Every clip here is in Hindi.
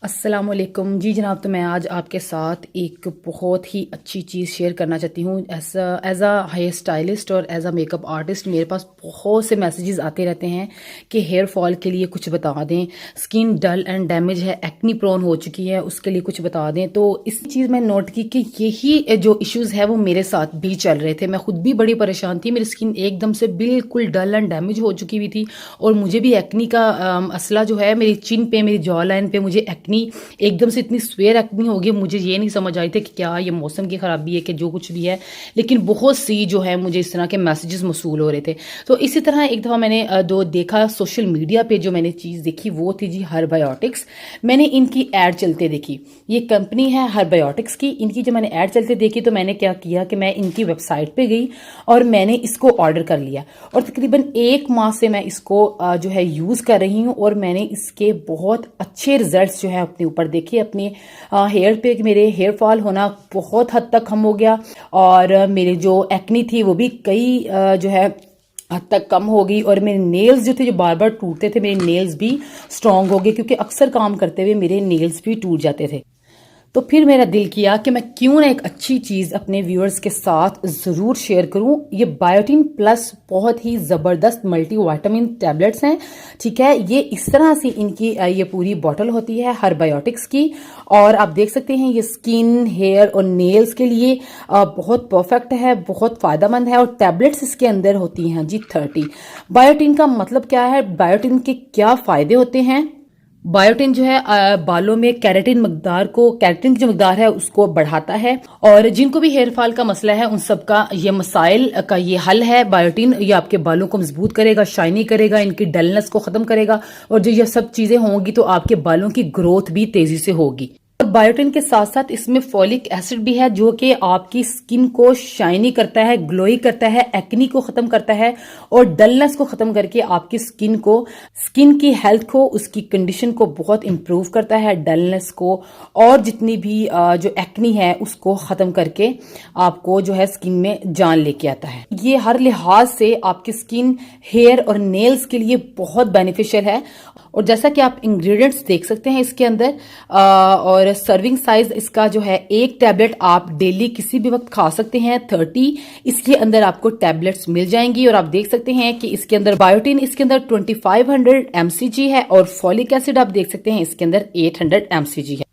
अस्सलाम वालेकुम जी जनाब। तो मैं आज आपके साथ एक बहुत ही अच्छी चीज़ शेयर करना चाहती हूँ। एज अ हेयर स्टाइलिस्ट और एज अ मेकअप आर्टिस्ट मेरे पास बहुत से मैसेजेस आते रहते हैं कि हेयर फॉल के लिए कुछ बता दें, स्किन डल एंड डैमेज है, एक्नी प्रोन हो चुकी है, उसके लिए कुछ बता दें। तो इस चीज़ मैं नोट की कि यही जो इश्यूज़ है वो मेरे साथ भी चल रहे थे। मैं खुद भी बड़ी परेशान थी, मेरी स्किन एकदम से बिल्कुल डल एंड डैमेज हो चुकी हुई थी और मुझे भी एक्नी का मसला जो है मेरी चिन पे, मेरी जॉ लाइन पे मुझे एक्नी एकदम से इतनी स्वेयर एक्नी हो गई। मुझे ये नहीं समझ आई थी कि क्या ये मौसम की खराबी है कि जो कुछ भी है, लेकिन बहुत सी जो है मुझे इस तरह के मैसेजेस मौसूल हो रहे थे। तो इसी तरह एक दफ़ा मैंने देखा सोशल मीडिया पे, जो मैंने चीज़ देखी वो थी जी हर्बायोटिक्स। मैंने इनकी ऐड चलते देखी, ये कंपनी है हर्बायोटिक्स की। इनकी जब मैंने ऐड चलते देखी तो मैंने क्या किया कि मैं इनकी वेबसाइट पे गई और मैंने इसको ऑर्डर कर लिया और तकरीबन 1 माह से मैं इसको जो है यूज़ कर रही हूँ और मैंने इसके बहुत अच्छे रिजल्ट्स जो है अपने ऊपर देखे। अपने हेयर पे मेरे हेयर फॉल होना बहुत हद तक कम हो गया और मेरे जो एक्नी थी वो भी कई जो है हद तक कम हो गई और मेरे नेल्स जो थे, जो बार बार टूटते थे, मेरे नेल्स भी स्ट्रांग हो गए, क्योंकि अक्सर काम करते हुए मेरे नेल्स भी टूट जाते थे। तो फिर मेरा दिल किया कि मैं क्यों ना एक अच्छी चीज़ अपने व्यूअर्स के साथ ज़रूर शेयर करूं। ये बायोटिन प्लस बहुत ही ज़बरदस्त मल्टी विटामिन टैबलेट्स हैं, ठीक है। ये इस तरह से इनकी ये पूरी बॉटल होती है हर्बायोटिक्स की और आप देख सकते हैं ये स्किन, हेयर और नेल्स के लिए बहुत परफेक्ट है, बहुत फ़ायदेमंद है। और टैबलेट्स इसके अंदर होती हैं जी 30। बायोटिन का मतलब क्या है, बायोटिन के क्या फ़ायदे होते हैं? बायोटिन जो है बालों में कैरेटिन की जो मकदार है उसको बढ़ाता है और जिनको भी हेयर फॉल का मसला है उन सबका ये मसाइल का ये हल है। बायोटिन ये आपके बालों को मजबूत करेगा, शाइनी करेगा, इनकी डलनेस को खत्म करेगा और जो ये सब चीजें होंगी तो आपके बालों की ग्रोथ भी तेजी से होगी। और बायोटिन के साथ साथ इसमें फॉलिक एसिड भी है जो कि आपकी स्किन को शाइनी करता है, ग्लोई करता है, एक्नी को खत्म करता है और डलनेस को खत्म करके आपकी स्किन की हेल्थ को, उसकी कंडीशन को बहुत इंप्रूव करता है, डलनेस को और जितनी भी जो एक्नी है उसको खत्म करके आपको जो है स्किन में जान लेके आता है। ये हर लिहाज से आपकी स्किन, हेयर और नेल्स के लिए बहुत बेनिफिशियल है। और जैसा कि आप इंग्रेडिएंट्स देख सकते हैं इसके अंदर और सर्विंग साइज इसका जो है, एक टैबलेट आप डेली किसी भी वक्त खा सकते हैं। 30 इसके अंदर आपको टैबलेट्स मिल जाएंगी और आप देख सकते हैं कि इसके अंदर बायोटिन इसके अंदर 2500 mcg है और फॉलिक एसिड आप देख सकते हैं इसके अंदर 800 mcg है।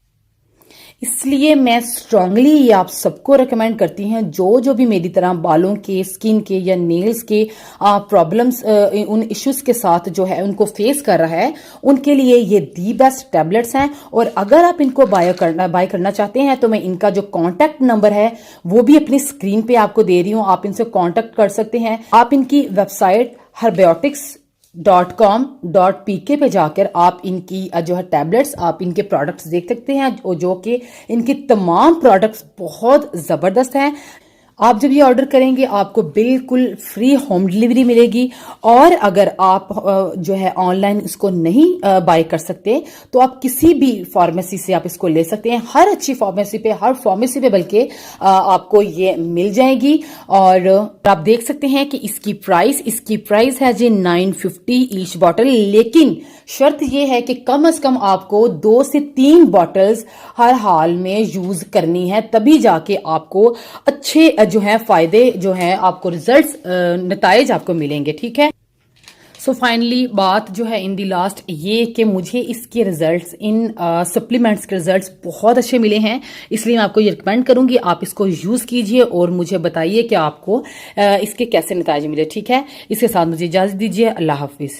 इसलिए मैं स्ट्रांगली ये आप सबको रिकमेंड करती हैं जो भी मेरी तरह बालों के, स्किन के या नेल्स के प्रॉब्लम्स, उन इश्यूज के साथ जो है उनको फेस कर रहा है, उनके लिए ये दी बेस्ट टैबलेट्स हैं। और अगर आप इनको बाय करना चाहते हैं तो मैं इनका जो कॉन्टैक्ट नंबर है वो भी अपनी स्क्रीन पे आपको दे रही हूँ, आप इनसे कॉन्टैक्ट कर सकते हैं। आप इनकी वेबसाइट herbiotics.com.pk पे जाकर आप इनकी जो है टैबलेट्स, आप इनके प्रोडक्ट्स देख सकते हैं जो कि इनके तमाम प्रोडक्ट्स बहुत ज़बरदस्त हैं। आप जब ये ऑर्डर करेंगे आपको बिल्कुल फ्री होम डिलीवरी मिलेगी और अगर आप जो है ऑनलाइन इसको नहीं बाय कर सकते तो आप किसी भी फार्मेसी से आप इसको ले सकते हैं। हर अच्छी फार्मेसी पे, हर फार्मेसी पे बल्कि आपको ये मिल जाएगी। और आप देख सकते हैं कि इसकी प्राइस है जी 950 ईच बॉटल, लेकिन शर्त ये है कि कम से कम आपको 2 से 3 बॉटल्स हर हाल में यूज करनी है, तभी जाके आपको अच्छे जो है फायदे जो है आपको रिजल्ट्स, नताइज आपको मिलेंगे, ठीक है। सो फाइनली बात जो है इन दी लास्ट ये कि मुझे इसके रिजल्ट्स, इन सप्लीमेंट्स के रिजल्ट्स बहुत अच्छे मिले हैं, इसलिए मैं आपको ये रिकमेंड करूंगी आप इसको यूज कीजिए और मुझे बताइए कि आपको इसके कैसे नताइज मिले, ठीक है। इसके साथ मुझे इजाजत दीजिए, अल्लाह हाफिज।